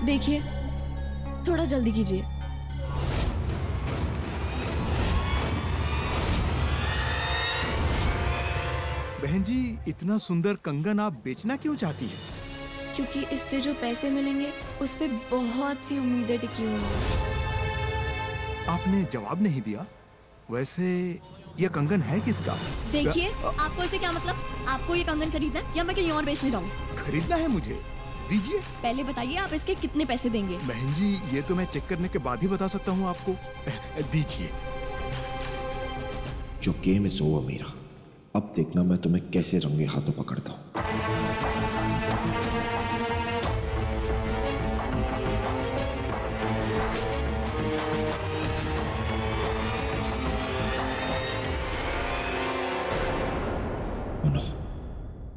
देखिए, थोड़ा जल्दी कीजिए। बहन जी, इतना सुंदर कंगन आप बेचना क्यों चाहती है? क्योंकि इससे जो पैसे मिलेंगे उस पे बहुत सी उम्मीदें टिकी हुई हैं। आपने जवाब नहीं दिया। वैसे ये कंगन है किसका? देखिए, आपको इससे क्या मतलब? आपको ये कंगन खरीदना है या मैं कहीं और बेचने जाऊँ? खरीदना है मुझे, दीजिए। पहले बताइए आप इसके कितने पैसे देंगे? बहन जी, ये तो मैं चेक करने के बाद ही बता सकता हूँ आपको। दीजिए। जो गेम इज ओवर मीरा। अब देखना मैं तुम्हें कैसे रंगे हाथों पकड़ता हूँ।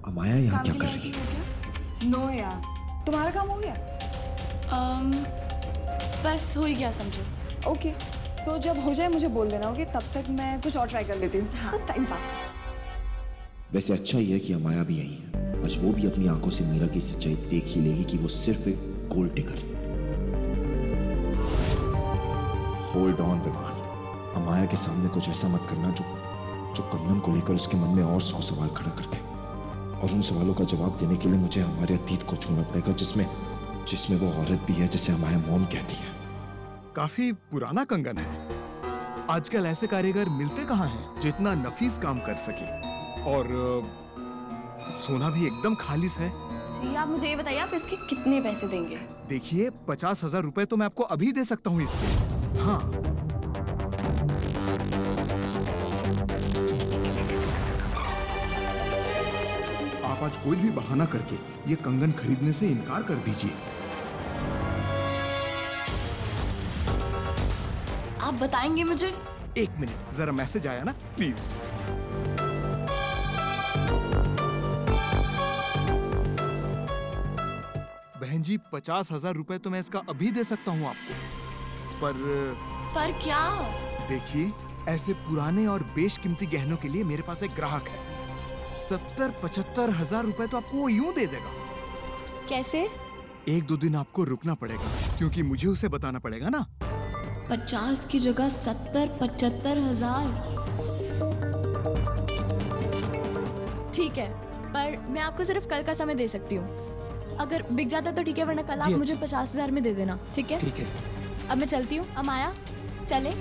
अमाया यहाँ क्या कर रही है? नो यार, तुम्हारा काम हो गया? बस हो ही गया समझो। ओके, तो जब हो जाए मुझे बोल देना। ओके, तब तक मैं कुछ और ट्राई कर लेती हूँ। बस टाइम पास। वैसे अच्छा ही है कि अमाया भी यही है। आज वो भी अपनी आंखों से मीरा की सच्चाई देख ही लेगी कि वो सिर्फ एक gold digger. Hold on Vivaan, Amaya के सामने कुछ ऐसा मत करना जो कंगन को लेकर उसके मन में और 100 सवाल खड़ा करते। और उन सवालों का जवाब देने के लिए मुझे हमारे अतीत को छूना पड़ेगा, जिसमें वो औरत भी है जिसे अमाया मॉम कहती है। काफी पुराना कंगन है। आजकल ऐसे कारीगर मिलते कहाँ हैं जो इतना नफीस काम कर सके, और सोना भी एकदम खालिस है। जी, आप मुझे ये बताइए, आप इसके कितने पैसे देंगे? देखिए, 50,000 रुपए तो मैं आपको अभी दे सकता हूँ इसके। हाँ, आप आज कोई भी बहाना करके ये कंगन खरीदने से इनकार कर दीजिए। आप बताएंगे मुझे? 1 मिनट, जरा मैसेज आया ना, प्लीज। बहन जी, 50,000 रुपए तो मैं इसका अभी दे सकता हूँ आपको, पर क्या? देखिए, ऐसे पुराने और बेशकीमती गहनों के लिए मेरे पास एक ग्राहक है। 70-75 हजार रुपए तो आपको वो यूं दे देगा। कैसे? 1-2 दिन आपको रुकना पड़ेगा, क्योंकि मुझे उसे बताना पड़ेगा ना। 50 की जगह 70-75 हजार। ठीक है, पर मैं आपको सिर्फ कल का समय दे सकती हूँ। अगर बिक जाता तो ठीक है, वरना कल आप मुझे 50,000 में दे देना। ठीक है? ठीक है। अब मैं चलती हूँ। अमाया, चले।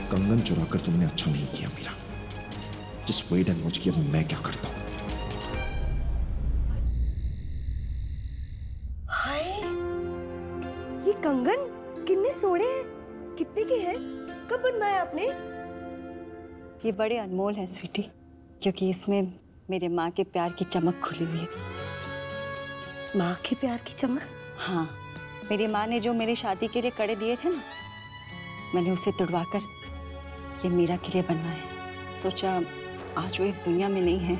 कंगन चुराकर तुमने अच्छा नहीं किया Meera. Just wait and watch कि अब मैं क्या करता हूँ। हाय, ये कंगन कितने सोने हैं, कितने के हैं, कब बनवाया आपने? ये बड़े अनमोल है स्वीटी, क्योंकि इसमें मेरे माँ के प्यार की चमक खुली हुई है। माँ के प्यार की चमक? हाँ, मेरी माँ ने जो मेरी शादी के लिए कड़े दिए थे ना, मैंने उसे तुड़वाकर ये मीरा के लिए बनवाए। सोचा आज वो इस दुनिया में नहीं है,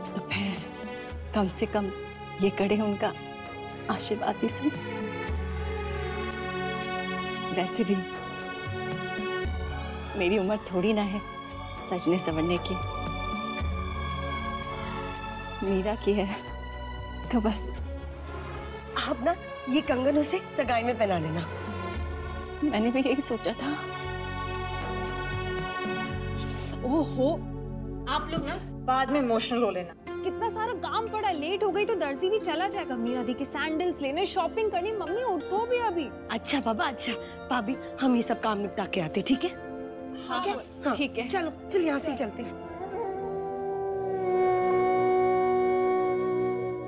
तो फिर कम से कम ये कड़े उनका आशीर्वाद ही से। वैसे भी मेरी उम्र थोड़ी ना है सजने संवरने की, मीरा की है, तो बस आप ना ये कंगन उसे सगाई में पहना लेना। मैंने भी यही सोचा था। ओहो, आप लोग ना बाद में इमोशनल हो लेना। कितना सारा काम पड़ा, लेट हो गई तो दर्जी भी चला जाएगा। मीरा दी के सैंडल्स लेने, शॉपिंग करनी। मम्मी उठो भी अभी। अच्छा बाबा, अच्छा भाभी, हम ये सब काम निपटा के आते, ठीक है? हाँ, हाँ, ठीक है। चलो चल, यहाँ से ही चलते हैं।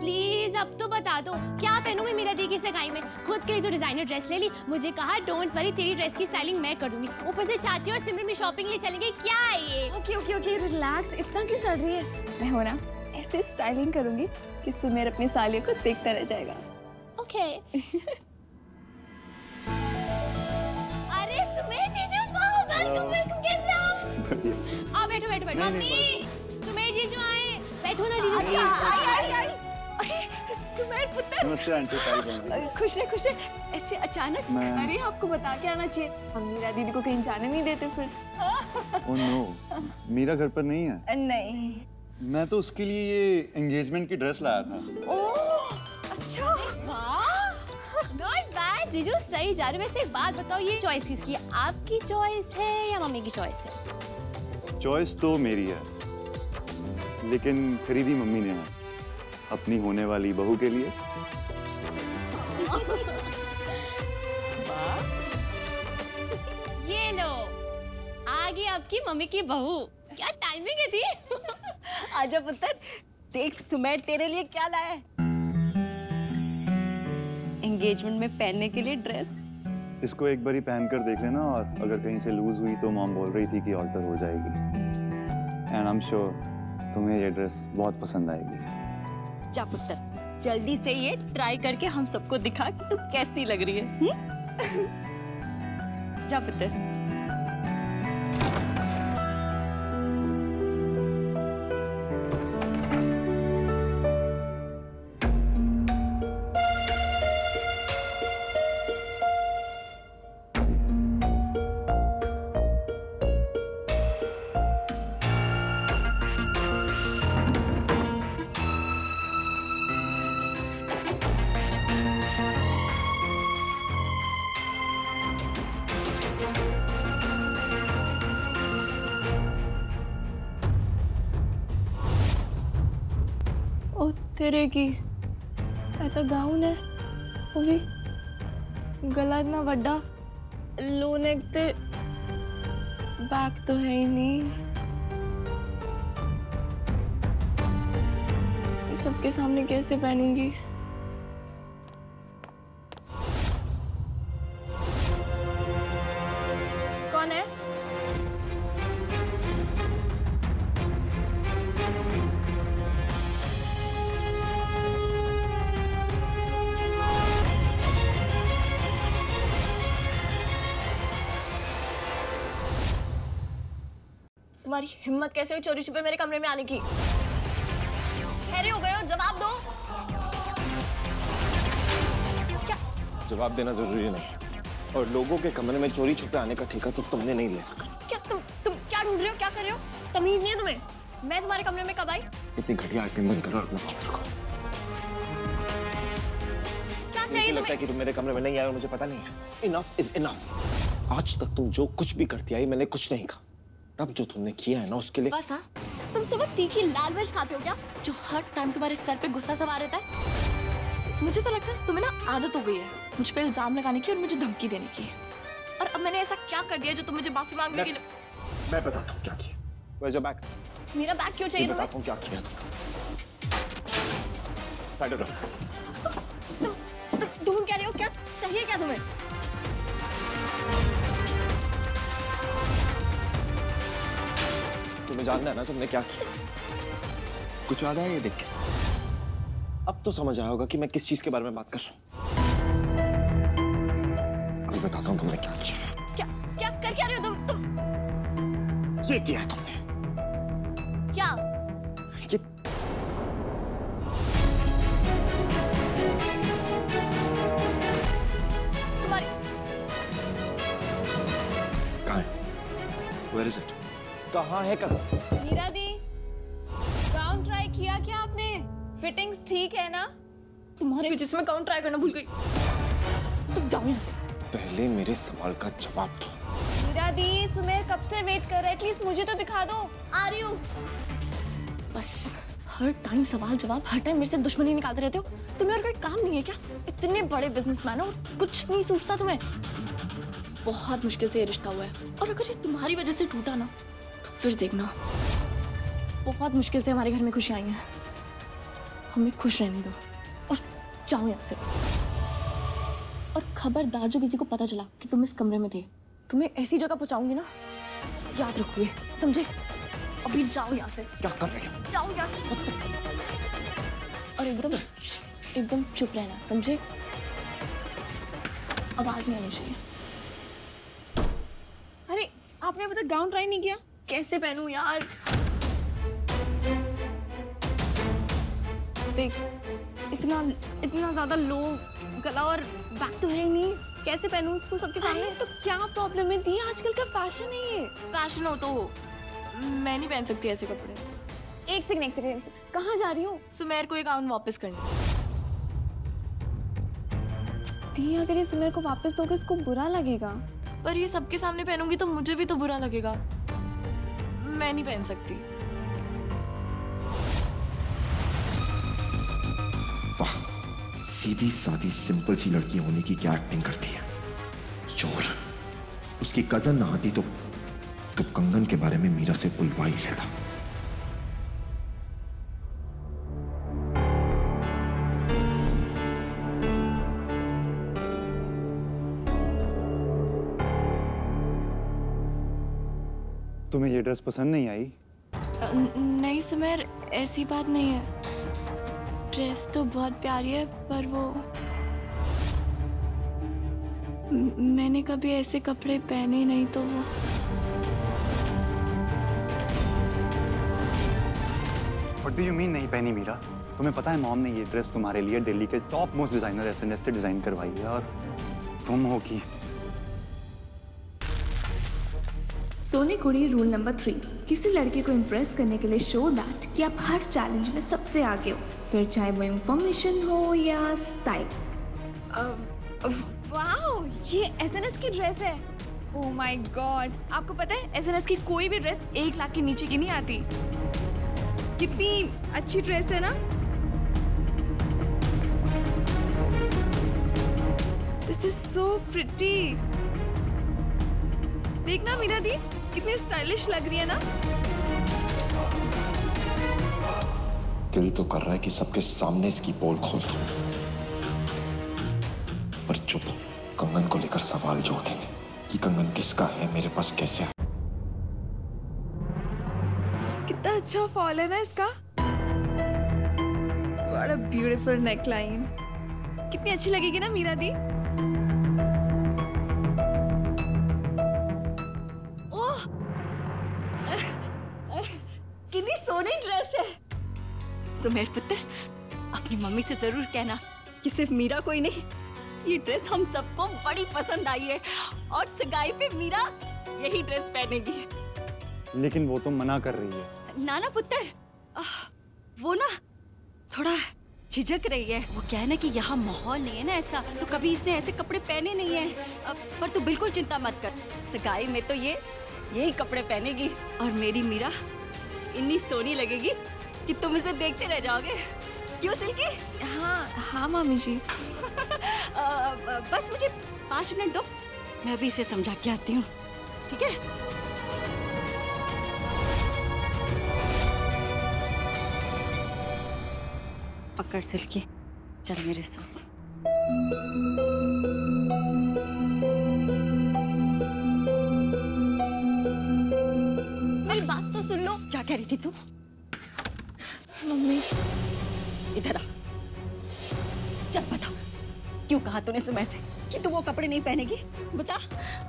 प्लीज अब तो बता दो, क्या पहनूं मैं मीरा दी की सगाई में? खुद के लिए तो डिजाइनर ड्रेस ले ली, मुझे कहा डोंट वरी, तेरी ड्रेस की स्टाइलिंग मैं कर दूंगी। ऊपर से चाची और सिमरन भी शॉपिंग लिए चलेंगे। क्या है ये? Okay okay okay, relax. इतना क्यों सड़ रही है? मैं हो ना ऐसे स्टाइलिंग करूंगी कि सुमेर अपनी सालियों को देखता रह जाएगा। ओके। अरे सुमेर जीजू, वेलकम वेलकम, कैसे हो? आओ बैठो बैठो बैठो। मम्मी, सुमेर जीजू आए, बैठो ना जीजू। अरे सुमेर पुत्र, पुत्र। नमस्ते आंटी, खुश रहे ऐसे अचानक। अरे आपको बता के आना चाहिए, हम मीरा दीदी को कहीं जाने नहीं देते फिर। ओह नो, मीरा घर पर नहीं है? नहीं। मैं तो उसके लिए ये एंगेजमेंट की ड्रेस लाया था। ओह अच्छा। वाह, नॉट बैड जीजू, सही जा रहे हो। वैसे एक बात बताओ, ये चॉइस किसकी है? आपकी चॉइस है या मम्मी की चॉइस है? चॉइस तो मेरी है, लेकिन खरीदी मम्मी ने है अपनी होने वाली बहू के लिए। ये लो, आगे आपकी मम्मी की बहू। क्या टाइमिंग है थी। आजा पुत्र, देख सुमेर तेरे लिए क्या लाया है। एंगेजमेंट में पहनने के लिए ड्रेस। इसको एक बारी पहन कर देख लेना, और अगर कहीं से लूज हुई तो मॉम बोल रही थी कि ऑल्टर हो जाएगी। एंड आई एम श्योर तुम्हें ये ड्रेस बहुत पसंद आएगी। जा पुत्र, जल्दी से ये ट्राई करके हम सबको दिखा कि तू कैसी लग रही है। जा पुत्र। तेरे की ऐसा गाउन है, वो भी गला इतना बड़ा, लो नेक ते बैक तो है ही नहीं। ये सबके सामने कैसे पहनूंगी? कौन है? तुम्हारी हिम्मत कैसे हुई चोरी छुपे मेरे कमरे में आने की? ठहरे हो गए हो, जवाब दो। क्या जवाब देना जरूरी नहीं, और लोगों के कमरे में चोरी छुपे आने का ठेका सब तुमने नहीं लिया। क्या तुम क्या ढूंढ रहे हो, क्या कर रहे हो? तमीज नहीं है तुम्हें? मैं तुम्हारे कमरे में कब आई? इतनी घटिया एक्टिंग बंद करो और अपने पास रखो। क्या चाहिए लगता है कि तुम मेरे कमरे में नहीं आए और मुझे पता नहीं है। Enough is enough. आज तक तुम जो कुछ भी करती आई, मैंने कुछ नहीं कहा। अब जो तुमने किया है ना, उसके लिए बस। हाँ, तुम सुबह तीखी लाल मिर्च खाते हो क्या, जो हर टाइम तुम्हारे सर पे गुस्सा सवार रहता है? मुझे तो लगता है तुम्हें ना आदत हो गई है मुझ पे इल्जाम लगाने की और मुझे धमकी देने की। और अब मैंने ऐसा क्या कर दिया जो तुम मुझे माफी मांगने के लिए? मैं बताता हूँ क्या किया। Where's your bag? मेरा बैग क्यों चाहिए तुम्हें? बताता हूँ क्या किया तुमने। साइड रखो। तुम ढूंढ क्या रहे हो? क्या चाहिए क्या तुम्हें? तुम्हें जानना है ना तुमने क्या किया? कुछ याद आया ये देख के? अब तो समझ आया होगा कि मैं किस चीज के बारे में बात कर रहा हूँ। अभी बताता हूँ तुमने क्या किया। क्या क्या कर क्या रहे हो तुम? ये किया है तुमने। क्या? ये तुम्हारी कहाँ है? Where is it? कहाँ है कदम? मीरा दी, गाउन ट्राई किया क्या आपने? फिटिंग्स ठीक है ना? तुम्हारे वजह से मैं गाउन ट्राई करना भूल गई। तुम जाओ यहाँ से। पहले मेरे सवाल का जवाब दो। मीरा दी, सुमेर कब से वेट कर रहा है, एटलीस्ट मुझे तो दिखा दो। आ रही हूँ। बस हर टाइम सवाल जवाब, हर टाइम मेरे से दुश्मनी निकालते रहते हो। तुम्हें और कोई काम नहीं है क्या? इतने बड़े बिजनेसमैन हो और कुछ नहीं सूझता तुम्हें। बहुत मुश्किल से ये रिश्ता हुआ है, और अगर ये तुम्हारी वजह से टूटा ना तो फिर देखना, बहुत मुश्किल से हमारे घर में खुशियां आई हैं। हमें खुश रहने दो और जाओ यहाँ से। और खबरदार, जो किसी को पता चला कि तुम इस कमरे में थे, तुम्हें ऐसी जगह पहुंचाऊंगी ना, याद रखोगे, समझे? अभी जाओ यहाँ से। क्या कर रहे हो? जाओ यहाँ से। और एकदम चुप रहना, समझे? आवाज नहीं आनी चाहिए। अरे आपने अभी तक गाउन ट्राई नहीं किया? कैसे पहनूं यार? देख, इतना ज्यादा लो गला और बैक तो है ही नहीं, कैसे पहनूं उसको सबके सामने? तो क्या प्रॉब्लम है दी, आजकल का फैशन है ये। फैशन हो तो हो, मैं नहीं पहन सकती ऐसे कपड़े। एक सेकंड, कहाँ जा रही हो? सुमेर को ये गाउन वापस करनी। दी अगर ये सुमेर को वापस दोगे इसको बुरा लगेगा। पर ये सबके सामने पहनूंगी तो मुझे भी तो बुरा लगेगा, मैं नहीं पहन सकती। वाह, सीधी सादी सिंपल सी लड़की होने की क्या एक्टिंग करती है। चोर, उसकी कजन ना आती तो कंगन के बारे में मीरा से बुलवा ही लेता। तुम्हें ये ड्रेस पसंद नहीं आई? नहीं सुमेर, ऐसी बात नहीं है। ड्रेस तो बहुत प्यारी है, पर वो मैंने कभी ऐसे कपड़े पहने नहीं तो वो। What do you mean नहीं पहनी मीरा? तुम्हें पता है मॉम ने ये ड्रेस तुम्हारे लिए दिल्ली के टॉप मोस्ट डिजाइनर एसएनएस से डिजाइन करवाई है और तुम हो कि सोनी कुड़ी रूल नंबर 3, किसी लड़के को इम्प्रेस करने के लिए शो दैट कि आप हर चैलेंज में सबसे आगे हो, फिर चाहे वो इंफॉर्मेशन हो या स्टाइल। वाओ, ये एसएनएस की ड्रेस है। ओह माय गॉड, आपको पता है एसएनएस की कोई भी ड्रेस 1 लाख के नीचे की नहीं आती। कितनी अच्छी ड्रेस है ना। This is so pretty. देखना मीरा दी कितनी स्टाइलिश लग रही है ना। दिल तो कर रहा है कि सबके सामने इसकी पोल खोल दूं, पर चुप। कंगन को लेकर सवाल जो उठेंगे कि कंगन किसका है, मेरे पास कैसे है। कितना अच्छा फॉल है ना इसका। What a beautiful neckline। कितनी अच्छी लगेगी ना मीरा दी। ओह, कितनी सोनी ड्रेस है। सुमेर पुत्र, अपनी मम्मी से जरूर कहना कि सिर्फ मीरा को ही नहीं, ये ड्रेस हम सबको बड़ी पसंद आई है और सगाई पे मीरा यही ड्रेस पहनेगी। लेकिन वो तो मना कर रही है। नाना पुत्र, वो ना थोड़ा झिझक रही है। वो क्या है ना कि यहाँ माहौल नहीं है ना ऐसा, तो कभी इसने ऐसे कपड़े पहने नहीं है। पर तू बिल्कुल चिंता मत कर, सगाई में तो ये यही कपड़े पहनेगी और मेरी मीरा इतनी सोनी लगेगी कि तुम इसे देखते रह जाओगे। क्यों सिल्की? हाँ मामी जी। बस मुझे 5 मिनट दो, मैं अभी इसे समझा के आती हूँ, ठीक है? पकड़ सिल्की, चल मेरे साथ। मेरी बात तो सुन लो। क्या कह रही थी तू? मम्मी, इधर आ। चल बता, क्यों कहा तूने सुमेर से कि तू वो कपड़े नहीं पहनेगी? बता।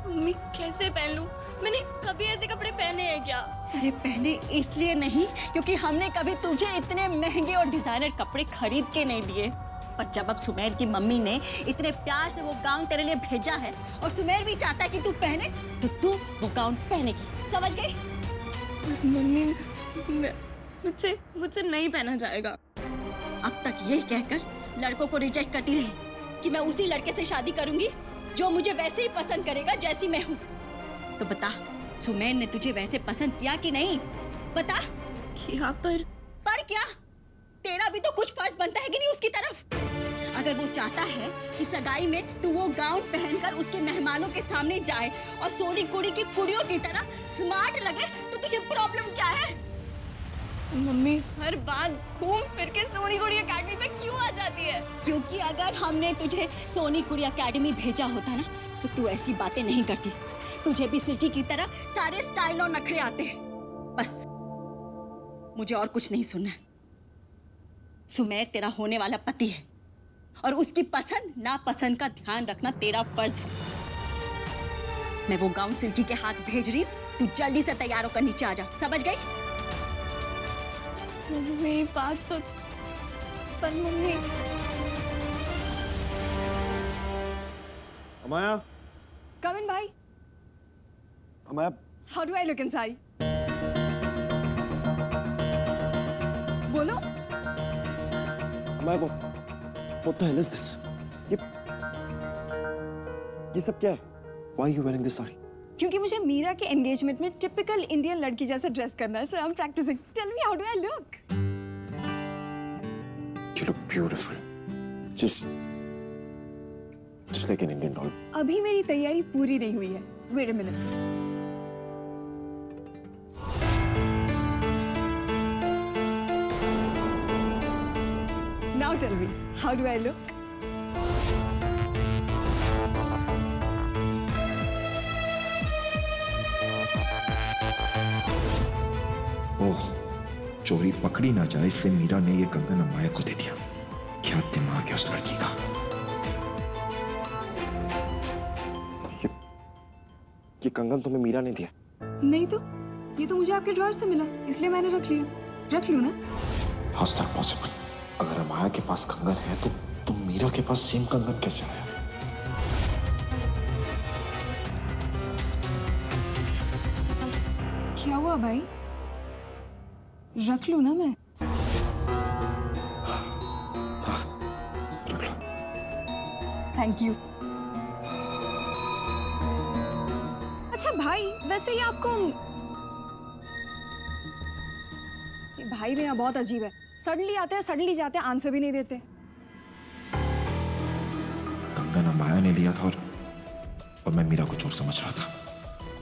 मम्मी कैसे पहन लूं? मैंने कभी ऐसे कपड़े पहने हैं क्या? अरे पहने इसलिए नहीं क्योंकि हमने कभी तुझे इतने महंगे और डिजाइनर कपड़े खरीद के नहीं दिए। पर जब अब सुमेर की मम्मी ने इतने प्यार से वो गाउन तेरे लिए भेजा है और सुमेर भी चाहता है कि तू पहने, तो तू वो गाउन पहनेगी। समझ गई? मम्मी, मुझसे नहीं पहना जाएगा। अब तक यही कहकर लड़कों को रिजेक्ट करती रही कि मैं उसी लड़के से शादी करूंगी जो मुझे वैसे ही पसंद करेगा जैसी मैं हूँ। तो बता, सुमेर ने तुझे वैसे पसंद किया कि नहीं? बता। किया, पर क्या? तेरा भी तो कुछ फर्ज बनता है कि नहीं उसकी तरफ? अगर वो चाहता है कि सगाई में तू वो गाउन पहनकर उसके मेहमानों के सामने जाए और सोनी कुड़ी की कुड़ियों की तरह स्मार्ट लगे, तो तुझे प्रॉब्लम क्या है? मम्मी हर बात घूम फिर के सोनी कुड़ी एकेडमी में क्यों आ जाती है? क्योंकि अगर हमने तुझे सोनी कुड़ी एकेडमी भेजा होता ना, तो तू ऐसी बातें नहीं करती। तुझे भी सिल्की की तरह सारे स्टाइल और नखरे आते हैं। बस मुझे और कुछ नहीं सुनना है। सुमेर तेरा होने वाला पति है और उसकी पसंद नापसंद का ध्यान रखना तेरा फर्ज है। मैं वो गाउन सिल्की के हाथ भेज रही हूँ, तू जल्दी से तैयार होकर नीचे आ जा। समझ गई? मेरी बात तो पर मम्मी अमाया, Come in, भाई. अमाया, How do I look in sari? बोलो. अमाया, what the hell is this? ये सब क्या है? Why are you wearing this sari? क्योंकि मुझे मीरा के एंगेजमेंट में टिपिकल इंडियन लड़की जैसा ड्रेस करना है, so I'm practicing. Tell me, how do I look? You look beautiful. Just like an Indian doll. अभी मेरी तैयारी पूरी नहीं हुई है. Wait a minute. Now tell me, how do I look? ओह, चोरी पकड़ी ना जाए इसलिए मीरा ने ये कंगन अमाया को दे दिया। क्या दिमाग है उस लड़की का। ये कंगन तुम्हें मीरा ने दिया? नहीं तो, ये तो मुझे आपके ड्रॉअर से मिला, इसलिए मैंने रख लिया। रख लूं ना? How's that possible? अगर अमाया के पास कंगन है तो तुम मीरा के पास सेम कंगन कैसे आया? क्या हुआ भाई? रख लूं ना मैं? रख लो। Thank you. अच्छा भाई, वैसे ये आपको ये भाई भी ना बहुत अजीब है। सडनली आते हैं, सडनली जाते हैं, आंसर भी नहीं देते। कंगन अमाया ने लिया था और मैं मीरा को चोर समझ रहा था।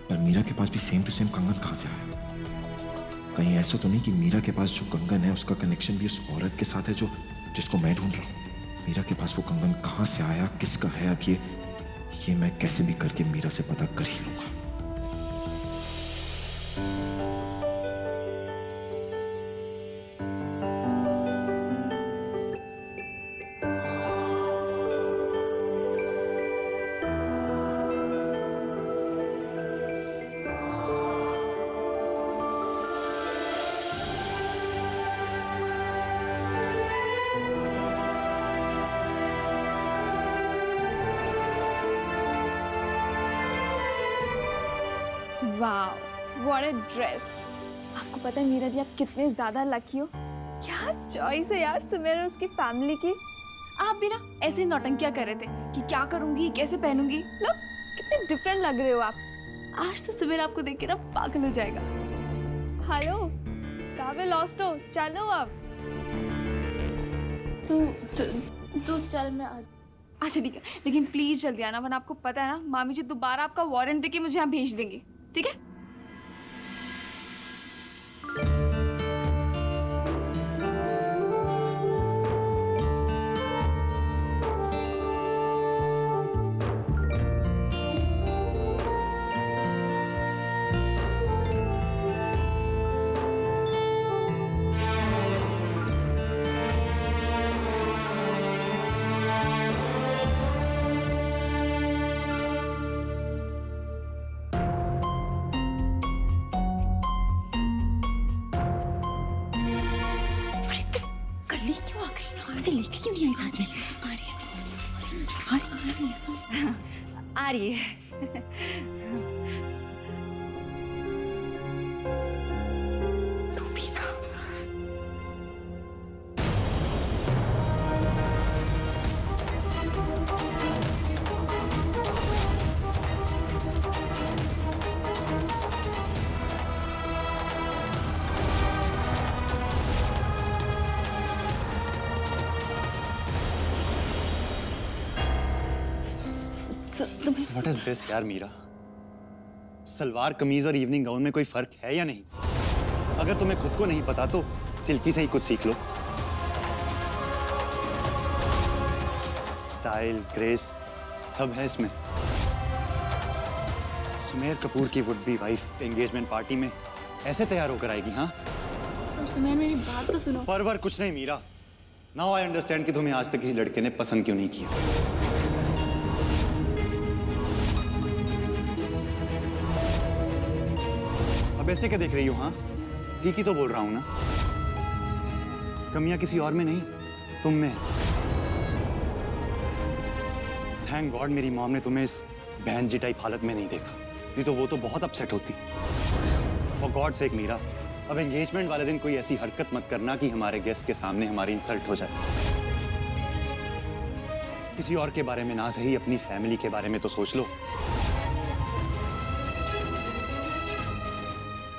पर मीरा के पास भी सेम टू सेम कंगन कहाँ से आया? कहीं ऐसा तो नहीं कि मीरा के पास जो कंगन है उसका कनेक्शन भी उस औरत के साथ है जिसको मैं ढूंढ रहा हूँ। मीरा के पास वो कंगन कहाँ से आया, किसका है, अब ये मैं कैसे भी करके मीरा से पता कर ही लूंगा। वाह, व्हाट अ ड्रेस। आपको पता है मीरा दी आप कितने ज्यादा लकी हो। क्या चॉइस है यार सुमेर और उसकी फैमिली की। आप भी ना ऐसे नौटंकियां कर रहे थे कि क्या करूंगी, कैसे पहनूंगी। लो कितने डिफरेंट लग रहे हो आप। आज तो सुमेर आपको देख के ना पागल हो जाएगा। हेलो, कहाँ पे लॉस्ट हो? चलो अब। तू चल, मैं अच्छा ठीक है, लेकिन प्लीज जल्दी आना, वरना आपको पता है ना मामी जी दोबारा आपका वारंट देके मुझे यहाँ भेज देंगी, ठीक है? लेके क्यों नहीं आई साथ में? आ रही है। तू भी ना। What is this यार मीरा? सलवार कमीज और इवनिंग गाउन में कोई फर्क है या नहीं? अगर तुम्हें खुद को नहीं पता तो सिल्की से ही कुछ सीख लो। स्टाइल, ग्रेस सब है इसमें। सुमेर कपूर की would be wife engagement party में ऐसे तैयार होकर आएगी? हाँ और सुमेर मेरी बात तो सुनो। पर कुछ नहीं मीरा। नाउ आई अंडरस्टैंड कि तुम्हें आज तक किसी लड़के ने पसंद क्यों नहीं किया। अब ऐसे क्या देख रही हो? हाँ ठीक ही तो बोल रहा हूं ना। कमियां किसी और में नहीं, तुम में है। थैंक गॉड मेरी मॉम ने तुम्हें इस बहन जी टाइप हालत में नहीं देखा, नहीं तो वो तो बहुत अपसेट होती। फॉर गॉड सेक मीरा, अब एंगेजमेंट वाले दिन कोई ऐसी हरकत मत करना कि हमारे गेस्ट के सामने हमारी इंसल्ट हो जाए। किसी और के बारे में ना सही, अपनी फैमिली के बारे में तो सोच लो।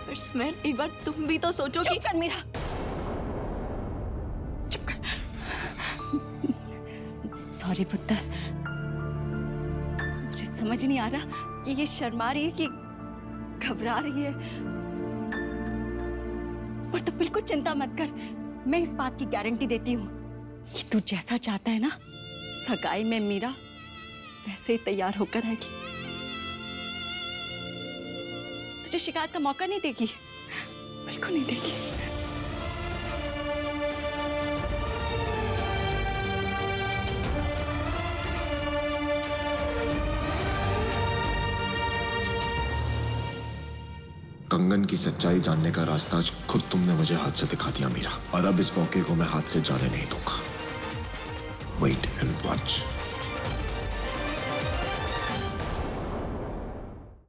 पर सुमेर, एक बार तुम भी तो सोचो कि... चुप कर मीरा, चुप कर। सॉरी पुत्र, मुझे समझ नहीं आ रहा कि ये शर्मा रही है कि घबरा रही है। पर तो बिल्कुल चिंता मत कर, मैं इस बात की गारंटी देती हूँ कि तू जैसा चाहता है ना, सगाई में मीरा वैसे ही तैयार होकर आएगी। तुझे शिकायत का मौका नहीं देगी, बिल्कुल नहीं देगी। कंगन की सच्चाई जानने का रास्ता आज खुद तुमने मुझे हाथ से दिखा दिया मीरा, और अब इस मौके को मैं हाथ से जाने नहीं दूंगा। Wait and watch.